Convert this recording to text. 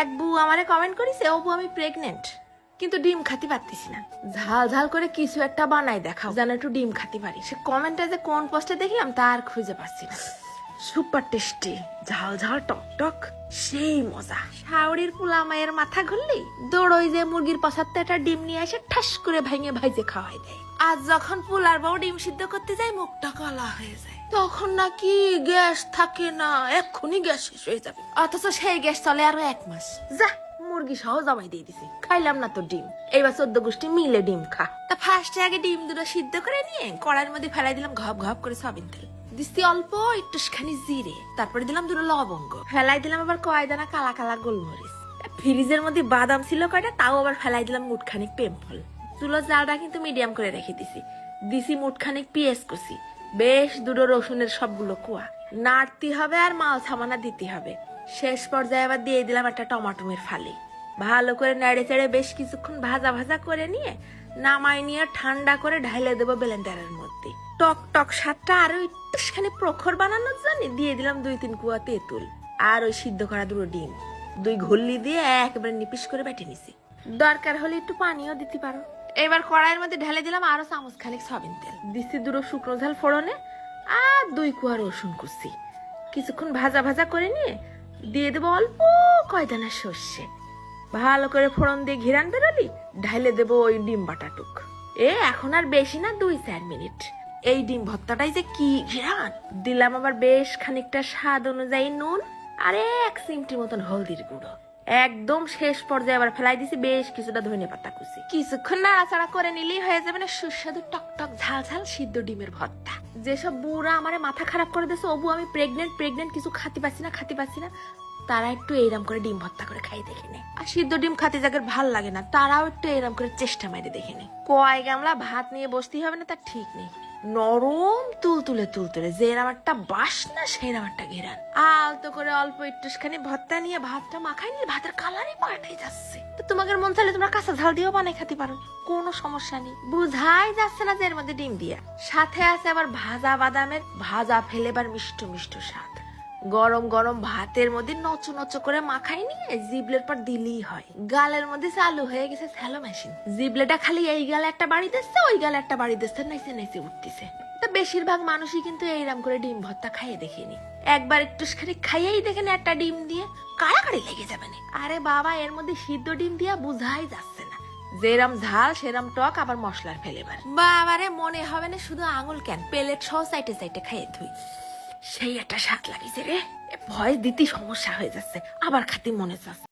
এক বউ আমারে কমেন্ট করিছে, ও বউ আমি প্রেগনেন্ট, কিন্তু ডিম খাতে পারতেছি না, ঝাল ঝাল করে কিছু একটা বানাই দেখাও যেন একটু ডিম খাতে পারি। সে কমেন্টে যে কোন পোস্টে দেখলাম তা আর খুঁজে পাচ্ছি না। সুপার টেস্টি, ঝাল ঝাল টক টক, সেই মজা। শাওড়ির পোলা মায়ের মাথা ঘুরলেই দৌড়ই যে মুরগির পাশাতে একটা ডিম নিয়ে এসে ঠাস করে ভেঙে ভাইজে খাওয়াই দেয়। আজ যখন পোলার বউ ডিম সিদ্ধ করতে যায় মুখটা কালা হয়ে যায়, তখন নাকি গ্যাস থাকে না, এক্ষুনি গ্যাস শেষ হয়ে যাবে, অথচ সেই গ্যাস চলে আরো 1 মাস। যা, মুরগি সহ জবাই দিয়ে দিছি, খাইলাম না তো ডিম, এবার 14 গোষ্ঠী মিলে ডিম খা। তা ফার্স্টে আগে ডিম দুটো সিদ্ধ করে নিয়ে কড়াইয়ের মধ্যে ফেলাই দিলাম ঘপ ঘপ করে সয়াবিন তেল, দিচ্ছি অল্প একটুখানি জিরে, তারপরে দিলাম 2 লবঙ্গ, ফেলাই দিলাম আবার কয়দানা কালা কালা গোলমরিচ। ফ্রিজের মধ্যে বাদাম ছিল কয়টা, তাও আবার ফেলাই দিলাম মুঠখানিক পেমফল। চুলোর জালটা কিন্তু মিডিয়াম করে রেখে দিছি মুঠখানিক পেঁয়াজ কুচি, বেশ 2 রসুনের সবগুলো কোয়া, নাড়তে হবে আর মাল সামানা দিতে হবে। শেষ পর্যায়ে আবার দিয়ে দিলাম একটা টমাটোমের ফালি, ভালো করে নেড়ে চেড়ে বেশ কিছুক্ষণ ভাজা ভাজা করে নিয়ে নামাই নিয়ে ঠান্ডা করে ঢাইলে দেবো ব্লেন্ডারের মধ্যে। টক টক স্বাদটা আরো একটুখানি প্রখর বানানোর জন্য দিয়ে দিলাম 2-3 কুয়া তেঁতুল, আর ওই সিদ্ধ করা 2 ডিম 2 ঘুল্লি দিয়ে একেবারে নিপিস করে বেটে নিছি। দরকার হলে একটু পানিও দিতে পারো। এবার কড়াইয়ের মধ্যে ঢেলে দিলাম আরো চামচ খানিক সয়াবিন তেল, দিচ্ছি 2 শুকনো ঝাল ফোড়নে আর 2 কুয়া রসুন কুচি, কিছুক্ষণ ভাজা ভাজা করে নিয়ে দিয়ে দেবো অল্প কয়দানা সর্ষে। ভালো করে ফোড়ন দিয়ে ঘিরান বেরোলি ঢাইলে দেবো ওই ডিম বাটাটুক। এখন আর বেশি না, 2-4 মিনিট। এই ডিম ভর্তাটাই যে কি ঘিরান! দিলাম আবার বেশ খানিকটা স্বাদ অনুযায়ী নুন আর 1 চিমটি মতন হলদির গুঁড়ো। একদম শেষ পর্যায়ে আবার ফেলাই দিছি বেশ কিছুটা ধনিয়া পাতা কুচি। কিছুক্ষণ নাড়াচাড়া করে নিলেই হয়ে যাবে না সুস্বাদু টক টক ঝাল ঝাল সিদ্ধ ডিমের ভর্তা। যেসব বুড়া আমারে মাথা খারাপ করে দিয়েছে, ওবু আমি প্রেগনেন্ট কিছু খাতে পারছি না, তারা একটু এইরকম করে ডিম ভর্তা করে খাই দেখে নে। আর সিদ্ধ ডিম খাতে যাদের ভাল লাগে না তারাও একটু এরকম করে চেষ্টা মেরে দেখে নে। কয় গামলা ভাত নিয়ে বসতেই হবে না তার ঠিক নেই, নরম তুলতুলে যেরকম একটা বাসনা সেরকম একটা ঘেরান। আলতো করে অল্প একটুখানি ভর্তা নিয়ে ভাতটা মাখাই নিলে ভাতের কালারই পাল্টাই যাচ্ছে। তো তোমাদের মন চাইলে তোমরা কাঁচা ঝাল দিয়েও বানাই খেতে পারো, কোনো সমস্যা নেই। বুঝাই যাচ্ছে না যে এর মধ্যে ডিম দিয়া, সাথে আছে আবার ভাজা বাদামের ভাজা ফেলেবার মিষ্ট মিষ্ট স্বাদ। গরম গরম ভাতের মধ্যে নচো নচো করে মাখাই নিয়ে জিবলের পর দিলেই হয়। গালের মধ্যে চালু হয়ে গেছে স্যালো মেশিন, জিবলেটা খালি এই গালে একটা বাড়ি দিচ্ছে ওই গালে একটা বাড়ি দিচ্ছে, নাইছে নাইছে উঠতেছে। তা বেশিরভাগ মানুষই কিন্তু এইরকম করে ডিম ভর্তা খাইয়ে দেখেনি, একবার একটুখানি খাইয়েই দেখেন একটা ডিম দিয়ে কাড়াকাড়ি লেগে যাবে না। আরে বাবা, এর মধ্যে সিদ্ধ ডিম দিয়া বুঝাই যাচ্ছে না, যেরাম ঝাল সেরাম টক, আবার মশলার ফেলেবার। বাবারে, মনে হবে না শুধু আঙুল কেন, প্লেট সহ সাইটে সাইটে খাইয়ে ধুই, সেই একটা স্বাদ লাগিছে রে। ভয় দিতে সমস্যা হয়ে যাচ্ছে, আবার খাতে মনে চাচ্ছে।